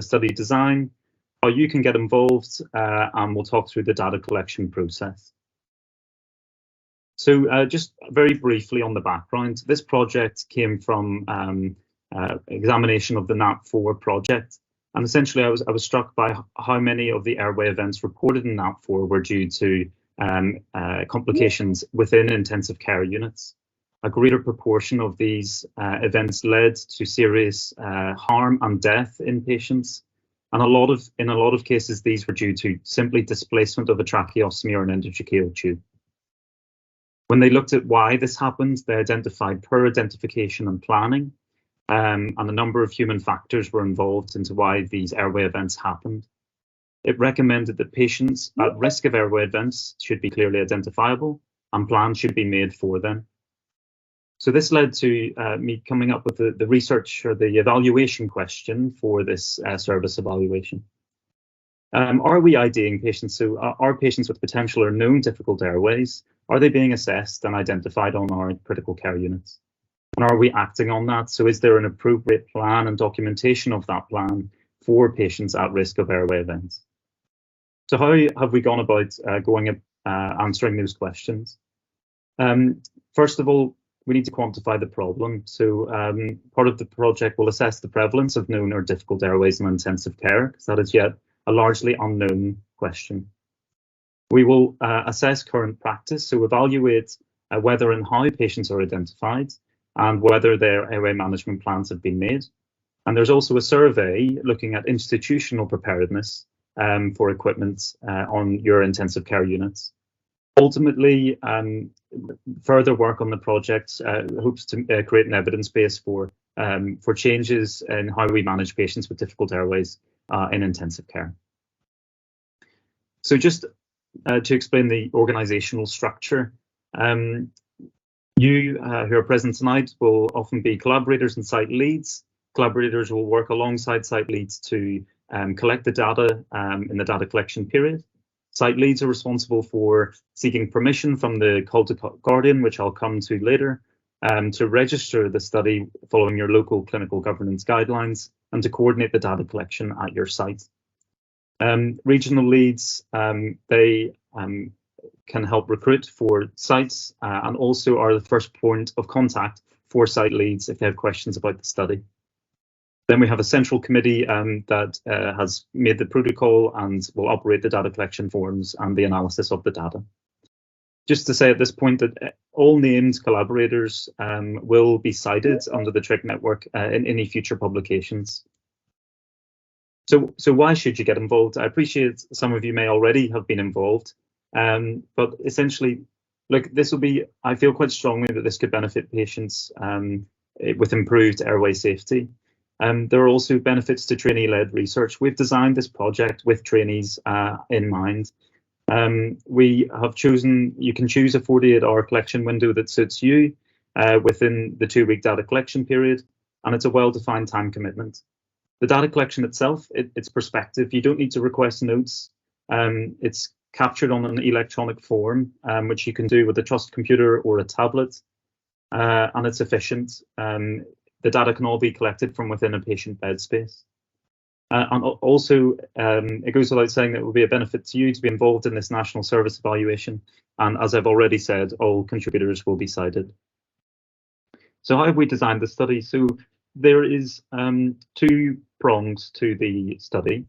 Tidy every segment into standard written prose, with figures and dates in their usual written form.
study design, how you can get involved, and we'll talk through the data collection process. So just very briefly on the background, this project came from examination of the NAP4 project. And essentially, I was struck by how many of the airway events reported in NAP4 were due to complications within intensive care units. A greater proportion of these events led to serious harm and death in patients. And in a lot of cases, these were due to simply displacement of a tracheostomy or an endotracheal tube. When they looked at why this happened, they identified poor identification and planning, and a number of human factors were involved into why these airway events happened. It recommended that patients at risk of airway events should be clearly identifiable and plans should be made for them. So this led to me coming up with the research or the evaluation question for this service evaluation. Are we IDing patients? So are patients with potential or known difficult airways, are they being assessed and identified on our critical care units? And are we acting on that? So is there an appropriate plan and documentation of that plan for patients at risk of airway events? So how have we gone about answering those questions? First of all, we need to quantify the problem. So part of the project will assess the prevalence of known or difficult airways in intensive care, because that is yet a largely unknown question. We will assess current practice, so evaluate whether and how patients are identified and whether their airway management plans have been made. And there's also a survey looking at institutional preparedness for equipment on your intensive care units. Ultimately, further work on the project hopes to create an evidence base for changes in how we manage patients with difficult airways in intensive care. So just to explain the organizational structure, you who are present tonight will often be collaborators and site leads. Collaborators will work alongside site leads to collect the data in the data collection period. Site leads are responsible for seeking permission from the Call to Guardian, which I'll come to later, to register the study following your local clinical governance guidelines and to coordinate the data collection at your site. Regional leads, they can help recruit for sites and also are the first point of contact for site leads if they have questions about the study. Then we have a central committee that has made the protocol and will operate the data collection forms and the analysis of the data. Just to say at this point that all named collaborators will be cited under the TRIC network in any future publications. So why should you get involved? I appreciate some of you may already have been involved, but essentially, look, this will be, I feel quite strongly that this could benefit patients with improved airway safety. There are also benefits to trainee-led research. We've designed this project with trainees in mind. We have chosen, you can choose a 48-hour collection window that suits you within the 2-week data collection period, and it's a well-defined time commitment. The data collection itself, it's perspective. You don't need to request notes. It's captured on an electronic form, which you can do with a trust computer or a tablet, and it's efficient. The data can all be collected from within a patient bed space. And also, it goes without saying that it will be a benefit to you to be involved in this national service evaluation. And as I've already said, all contributors will be cited. So how have we designed the study? So there is 2 prongs to the study.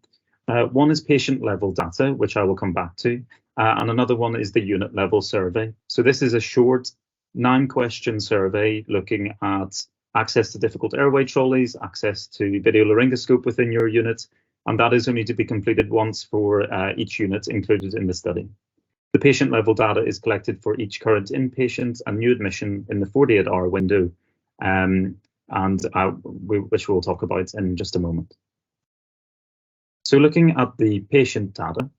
One is patient level data, which I will come back to, and another one is the unit level survey. So this is a short 9-question survey looking at access to difficult airway trolleys, access to video laryngoscope within your unit, and that is only to be completed once for each unit included in the study. The patient level data is collected for each current inpatient and new admission in the 48-hour window, which we'll talk about in just a moment. So looking at the patient data,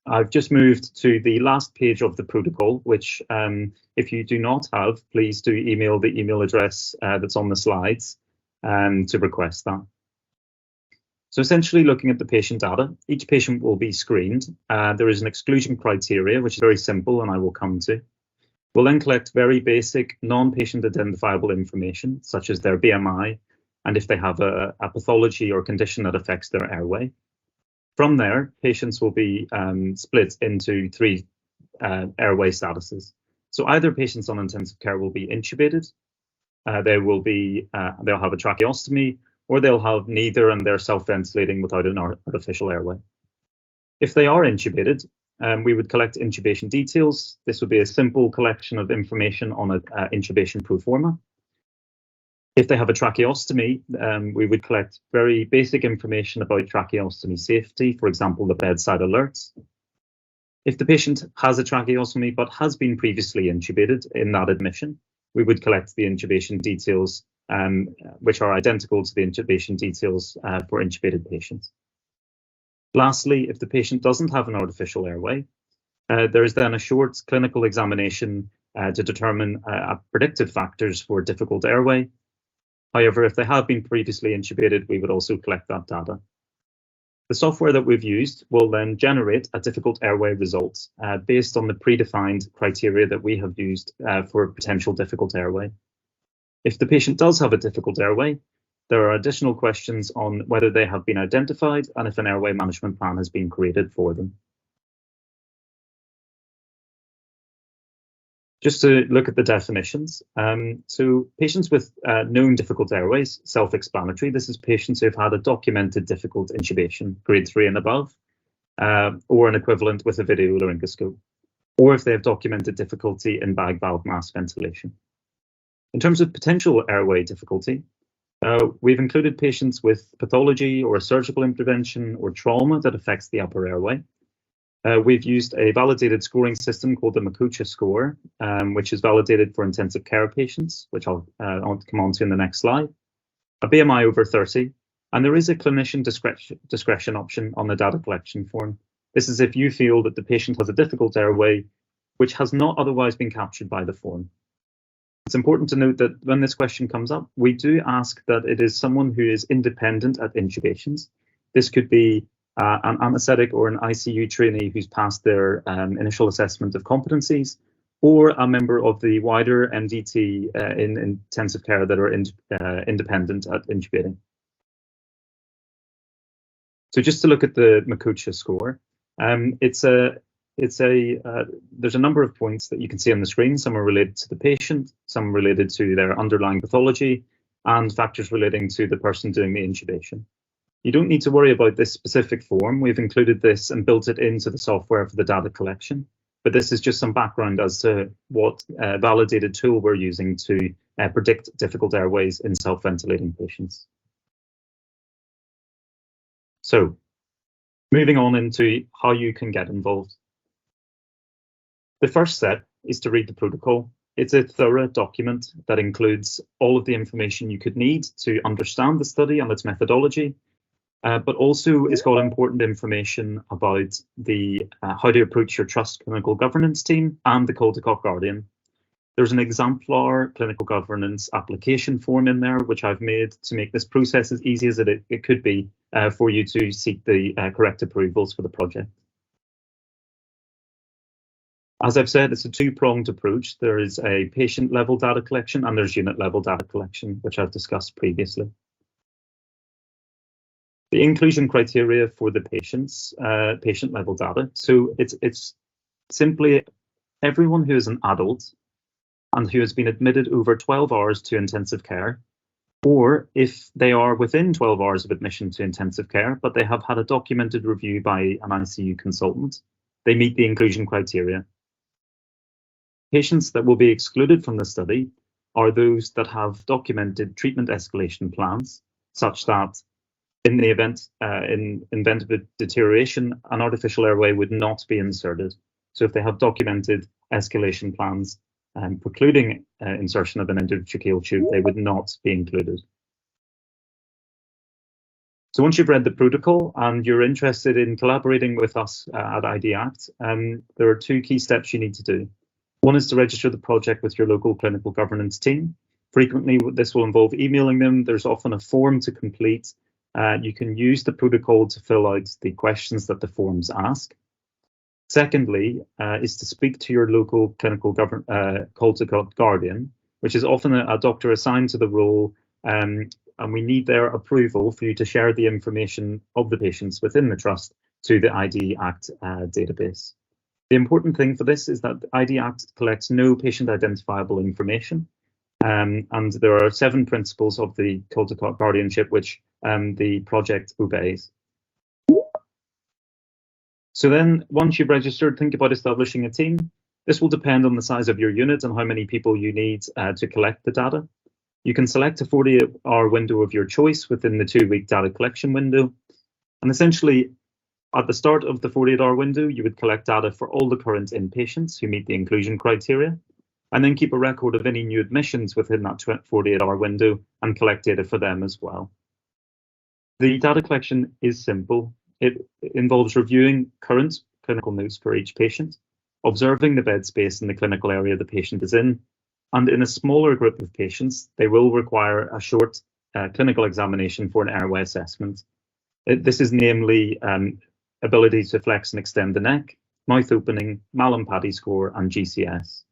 I've just moved to the last page of the protocol, which if you do not have, please do email the email address that's on the slides to request that. So essentially looking at the patient data, each patient will be screened. There is an exclusion criteria, which is very simple and I will come to. We'll then collect very basic non-patient identifiable information, such as their BMI, and if they have a pathology or condition that affects their airway. From there, patients will be split into three airway statuses. So either patients on intensive care will be intubated, they'll have a tracheostomy, or they'll have neither and they're self-ventilating without an artificial airway. If they are intubated, we would collect intubation details. This would be a simple collection of information on an intubation pro forma. If they have a tracheostomy, we would collect very basic information about tracheostomy safety, for example, the bedside alerts. If the patient has a tracheostomy but has been previously intubated in that admission, we would collect the intubation details, which are identical to the intubation details for intubated patients. Lastly, if the patient doesn't have an artificial airway, there is then a short clinical examination to determine predictive factors for difficult airway. However, if they have been previously intubated, we would also collect that data. The software that we've used will then generate a difficult airway result based on the predefined criteria that we have used for potential difficult airway. If the patient does have a difficult airway, there are additional questions on whether they have been identified and if an airway management plan has been created for them. Just to look at the definitions. So patients with known difficult airways, self-explanatory. This is patients who have had a documented difficult intubation, grade 3 and above, or an equivalent with a video laryngoscope, or if they have documented difficulty in bag valve mask ventilation. In terms of potential airway difficulty, we've included patients with pathology or a surgical intervention or trauma that affects the upper airway. We've used a validated scoring system called the Makucha score, which is validated for intensive care patients, which I'll come on to in the next slide. A BMI over 30, and there is a clinician discretion option on the data collection form. This is if you feel that the patient has a difficult airway, which has not otherwise been captured by the form. It's important to note that when this question comes up, we do ask that it is someone who is independent at intubations. This could be an anaesthetic or an ICU trainee who's passed their initial assessment of competencies, or a member of the wider MDT in intensive care that are independent at intubating. So just to look at the Makucha score, there's a number of points that you can see on the screen. Some are related to the patient, some related to their underlying pathology, and factors relating to the person doing the intubation. You don't need to worry about this specific form. We've included this and built it into the software for the data collection. But this is just some background as to what validated tool we're using to predict difficult airways in self-ventilating patients. So, moving on into how you can get involved. The first step is to read the protocol. It's a thorough document that includes all of the information you could need to understand the study and its methodology, but also it's got important information about the how to approach your trust clinical governance team and the Caldecott Guardian. There's an exemplar clinical governance application form in there, which I've made to make this process as easy as it could be for you to seek the correct approvals for the project. As I've said, it's a two-pronged approach. There is a patient-level data collection and there's unit-level data collection, which I've discussed previously. The inclusion criteria for the patient-level data. So it's simply everyone who is an adult and who has been admitted over 12 hours to intensive care, or if they are within 12 hours of admission to intensive care, but they have had a documented review by an ICU consultant, they meet the inclusion criteria. Patients that will be excluded from the study are those that have documented treatment escalation plans, such that in the event of deterioration, an artificial airway would not be inserted. So if they have documented escalation plans precluding insertion of an endotracheal tube, they would not be included. So once you've read the protocol and you're interested in collaborating with us at IDACT, there are two key steps you need to do. One is to register the project with your local clinical governance team. Frequently, this will involve emailing them. There's often a form to complete. You can use the protocol to fill out the questions that the forms ask. Secondly, is to speak to your local clinical Caldecott Guardian, which is often a doctor assigned to the role and we need their approval for you to share the information of the patients within the trust to the ID Act database. The important thing for this is that the ID Act collects no patient identifiable information, and there are 7 principles of the Caldecott guardianship which the project obeys. So then, once you've registered, think about establishing a team. This will depend on the size of your unit and how many people you need to collect the data. You can select a 48-hour window of your choice within the 2-week data collection window. And essentially, at the start of the 48-hour window, you would collect data for all the current inpatients who meet the inclusion criteria, and then keep a record of any new admissions within that 48-hour window and collect data for them as well. The data collection is simple. It involves reviewing current clinical notes for each patient, observing the bed space in the clinical area the patient is in, and in a smaller group of patients, they will require a short clinical examination for an airway assessment. This is namely ability to flex and extend the neck, mouth opening, Mallampati score, and GCS.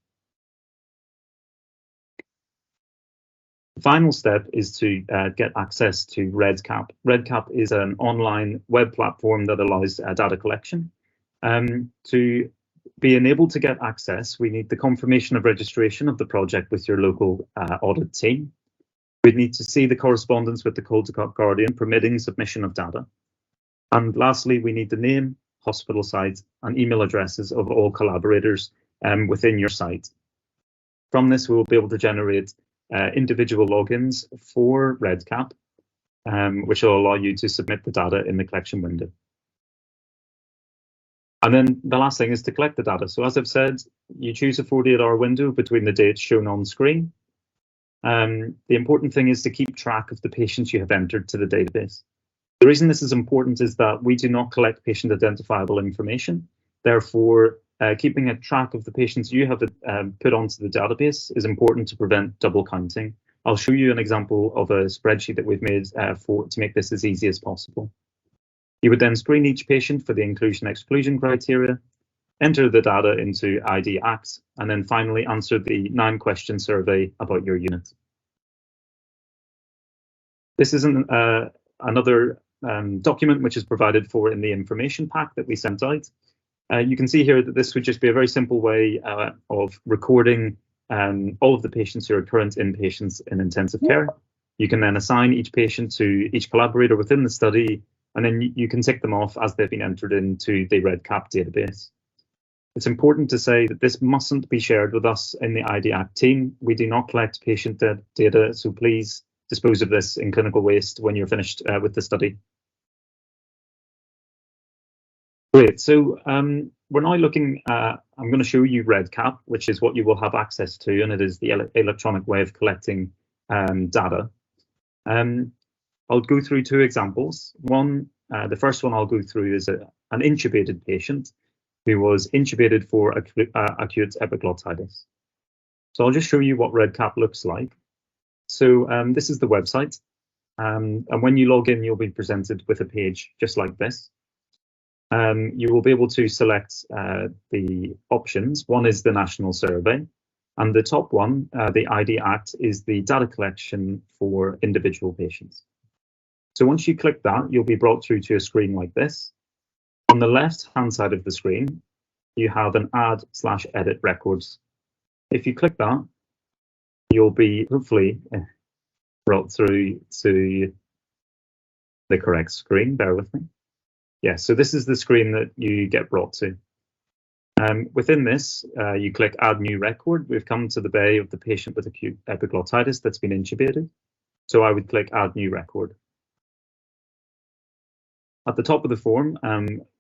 The final step is to get access to REDCap. REDCap is an online web platform that allows data collection. To be enabled to get access, we need the confirmation of registration of the project with your local audit team. We'd need to see the correspondence with the Caldecott Guardian permitting submission of data. And lastly, we need the name, hospital site, and email addresses of all collaborators within your site. From this, we will be able to generate individual logins for REDCap, which will allow you to submit the data in the collection window. And then the last thing is to collect the data. So as I've said, you choose a 48-hour window between the dates shown on screen. The important thing is to keep track of the patients you have entered to the database. The reason this is important is that we do not collect patient identifiable information. Therefore, keeping a track of the patients you have put onto the database is important to prevent double counting. I'll show you an example of a spreadsheet that we've made to make this as easy as possible. You would then screen each patient for the inclusion-exclusion criteria, enter the data into ID Act, and then finally answer the 9-question survey about your unit. This is another document which is provided for in the information pack that we sent out. You can see here that this would just be a very simple way of recording all of the patients who are current inpatients in intensive care. You can then assign each patient to each collaborator within the study, and then you can tick them off as they've been entered into the REDCap database. It's important to say that this mustn't be shared with us in the ID Act team. We do not collect patient data, so please dispose of this in clinical waste when you're finished with the study. Great, so we're now looking I'm going to show you REDCap, which is what you will have access to, and it is the electronic way of collecting data. I'll go through 2 examples. The first one I'll go through is an intubated patient who was intubated for acute epiglottitis. So I'll just show you what REDCap looks like. So this is the website, and when you log in, you'll be presented with a page just like this. You will be able to select the options. One is the national survey, and the top one, the ID Act, is the data collection for individual patients. So once you click that, you'll be brought through to a screen like this. On the left-hand side of the screen, you have an add/edit records. If you click that, you'll be hopefully brought through to the correct screen. Bear with me. Yeah, so this is the screen that you get brought to. Within this, you click Add New Record. We've come to the bay of the patient with acute epiglottitis that's been intubated. So I would click Add New Record. At the top of the form,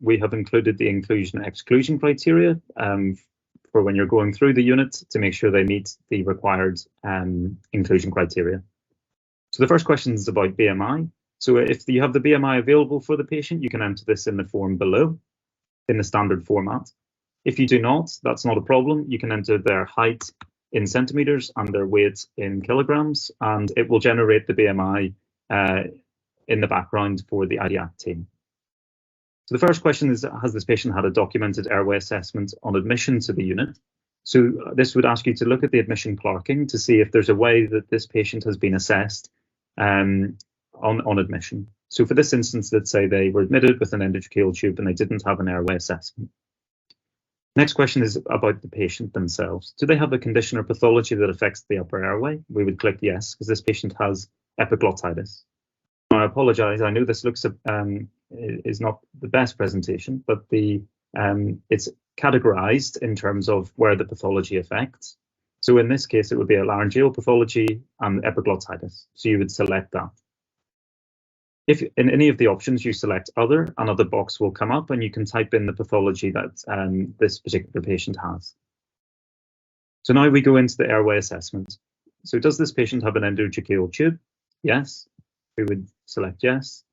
we have included the inclusion-exclusion criteria for when you're going through the unit to make sure they meet the required inclusion criteria. So the first question is about BMI. So if you have the BMI available for the patient, you can enter this in the form below in the standard format. If you do not, that's not a problem. You can enter their height in centimeters and their weight in kilograms, and it will generate the BMI in the background for the ID Act team. So the first question is, has this patient had a documented airway assessment on admission to the unit? So this would ask you to look at the admission clerking to see if there's a way that this patient has been assessed on admission. So for this instance, let's say they were admitted with an endotracheal tube and they didn't have an airway assessment. Next question is about the patient themselves. Do they have a condition or pathology that affects the upper airway? We would click yes, because this patient has epiglottitis. Now, I apologize, I know this looks is not the best presentation, but it's categorized in terms of where the pathology affects. So in this case, it would be a laryngeal pathology and epiglottitis. So you would select that. If in any of the options you select other, another box will come up and you can type in the pathology that this particular patient has. So now we go into the airway assessment. So does this patient have an endotracheal tube? Yes, we would select yes.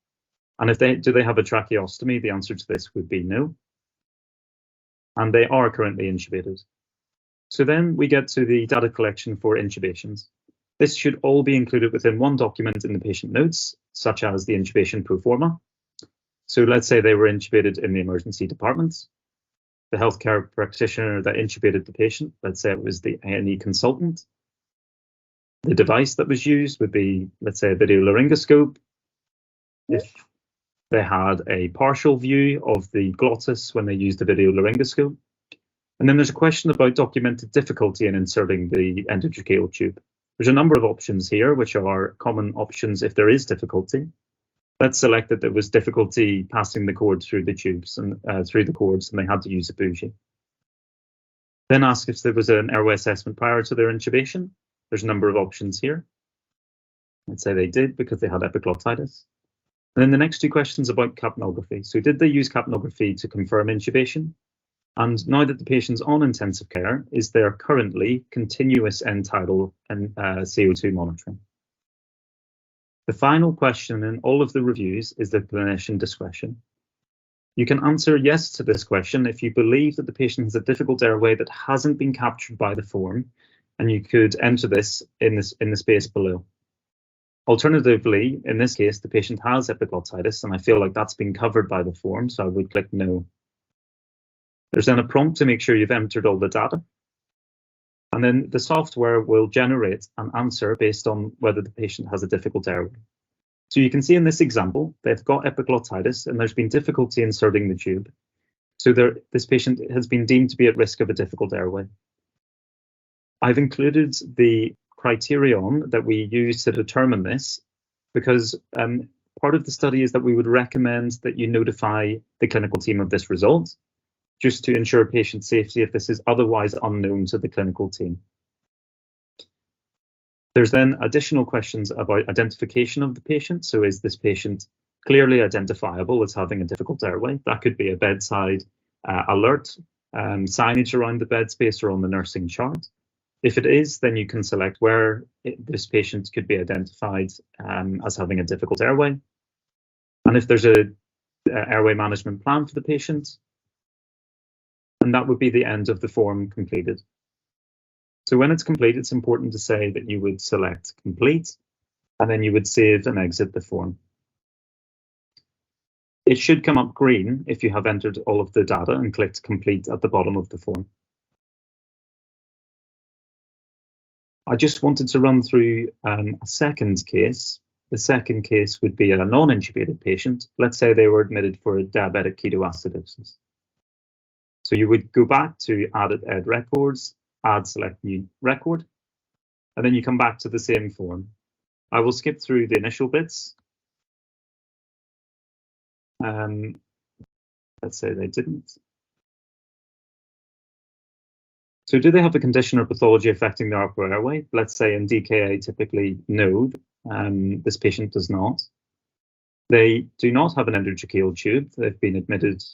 And if do they have a tracheostomy? The answer to this would be no. And they are currently intubated. So then we get to the data collection for intubations. This should all be included within one document in the patient notes, such as the intubation pro forma. So let's say they were intubated in the emergency department. The healthcare practitioner that intubated the patient, let's say it was the A&E consultant. The device that was used would be, let's say, a video laryngoscope. If they had a partial view of the glottis when they used the video laryngoscope. And then there's a question about documented difficulty in inserting the endotracheal tube. There's a number of options here, which are common options if there is difficulty. Let's select that there was difficulty passing the cord through the tubes and through the cords, and they had to use a bougie. Then ask if there was an airway assessment prior to their intubation. There's a number of options here. Let's say they did because they had epiglottitis. And then the next two questions about capnography. So did they use capnography to confirm intubation? And now that the patient's on intensive care, is there currently continuous end-tidal and CO2 monitoring? The final question in all of the reviews is the clinician discretion. You can answer yes to this question if you believe that the patient has a difficult airway that hasn't been captured by the form, and you could enter this in the space below. Alternatively, in this case, the patient has epiglottitis, and I feel like that's been covered by the form, so I would click no. There's then a prompt to make sure you've entered all the data. And then the software will generate an answer based on whether the patient has a difficult airway. So you can see in this example, they've got epiglottitis and there's been difficulty inserting the tube. So this patient has been deemed to be at risk of a difficult airway. I've included the criterion that we use to determine this because part of the study is that we would recommend that you notify the clinical team of this result, just to ensure patient safety if this is otherwise unknown to the clinical team. There's then additional questions about identification of the patient. So is this patient clearly identifiable as having a difficult airway? That could be a bedside alert, signage around the bed space or on the nursing chart. If it is, then you can select where this patient could be identified as having a difficult airway. And if there's a airway management plan for the patient, and that would be the end of the form completed. So when it's complete, it's important to say that you would select complete, and then you would save and exit the form. It should come up green if you have entered all of the data and clicked complete at the bottom of the form. I just wanted to run through a second case. The second case would be a non-intubated patient. Let's say they were admitted for diabetic ketoacidosis. So you would go back to added ed records, add select new record, and then you come back to the same form. I will skip through the initial bits. Let's say they didn't. So do they have a condition or pathology affecting their upper airway? Let's say in DKA typically no, this patient does not. They do not have an endotracheal tube. They've been admitted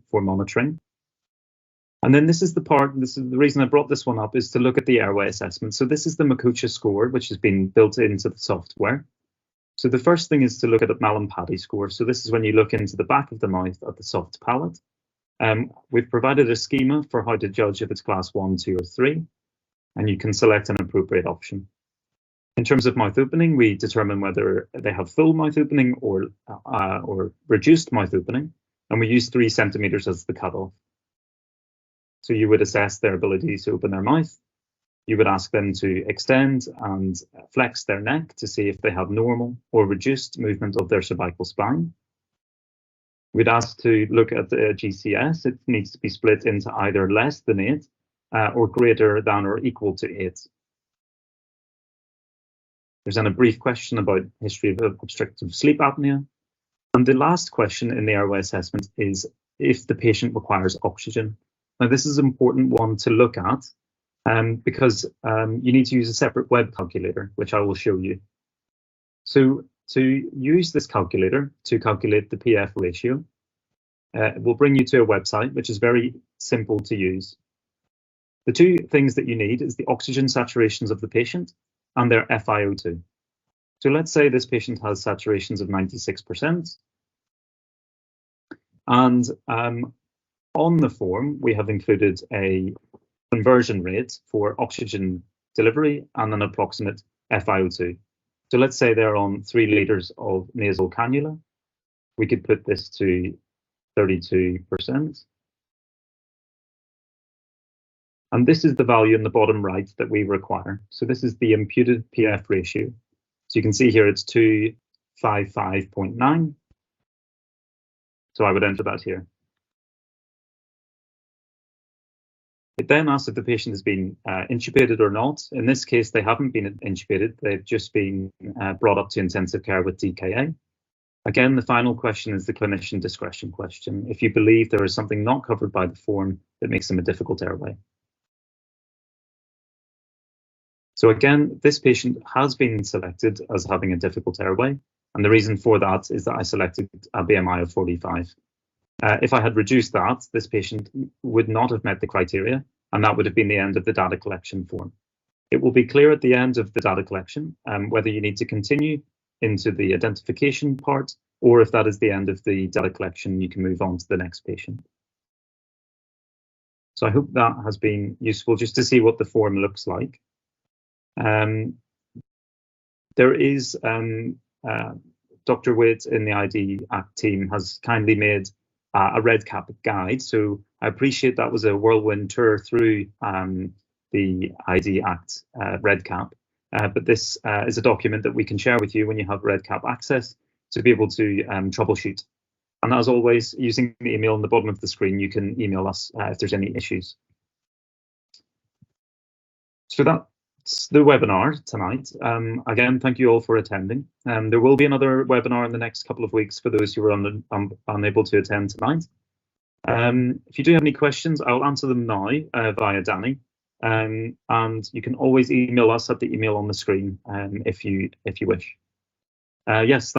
for monitoring. And then this is the reason I brought this one up is to look at the airway assessment. So this is the Makucha score, which has been built into the software. So the first thing is to look at the Mallampati score. So this is when you look into the back of the mouth at the soft palate. We've provided a schema for how to judge if it's class 1, 2, or 3, and you can select an appropriate option. In terms of mouth opening, we determine whether they have full mouth opening or reduced mouth opening, and we use 3 centimeters as the cutoff. So you would assess their ability to open their mouth. you would ask them to extend and flex their neck to see if they have normal or reduced movement of their cervical spine. We'd ask to look at the GCS. It needs to be split into either less than 8 or greater than or equal to 8. There's then a brief question about history of obstructive sleep apnea. And the last question in the airway assessment is if the patient requires oxygen. Now, this is an important one to look at because you need to use a separate web calculator, which I will show you. So to use this calculator to calculate the PF ratio, it will bring you to a website, which is very simple to use. The two things that you need is the oxygen saturations of the patient and their FiO2. So let's say this patient has saturations of 96%. And on the form, we have included a conversion rate for oxygen delivery and an approximate FiO2. So let's say they're on 3 liters of nasal cannula. We could put this to 32%. And this is the value in the bottom right that we require. So this is the imputed PF ratio. So you can see here it's 255.9. So I would enter that here. It then asks if the patient has been intubated or not. In this case, they haven't been intubated. They've just been brought up to intensive care with DKA. Again, the final question is the clinician discretion question. If you believe there is something not covered by the form that makes them a difficult airway. So again, this patient has been selected as having a difficult airway. And the reason for that is that I selected a BMI of 45. If I had reduced that, this patient would not have met the criteria, and that would have been the end of the data collection form. It will be clear at the end of the data collection whether you need to continue into the identification part, or if that is the end of the data collection, you can move on to the next patient. So I hope that has been useful just to see what the form looks like. There is Dr. Witt in the ID-ACCT team has kindly made a REDCap guide. So I appreciate that was a whirlwind tour through the ID-ACCT REDCap. But this is a document that we can share with you when you have REDCap access to be able to troubleshoot. And as always, using the email on the bottom of the screen, you can email us if there's any issues. So that's the webinar tonight. Again, thank you all for attending. There will be another webinar in the next couple of weeks for those who are unable to attend tonight. If you do have any questions, I'll answer them now via Danny. And you can always email us at the email on the screen if you wish. Yes.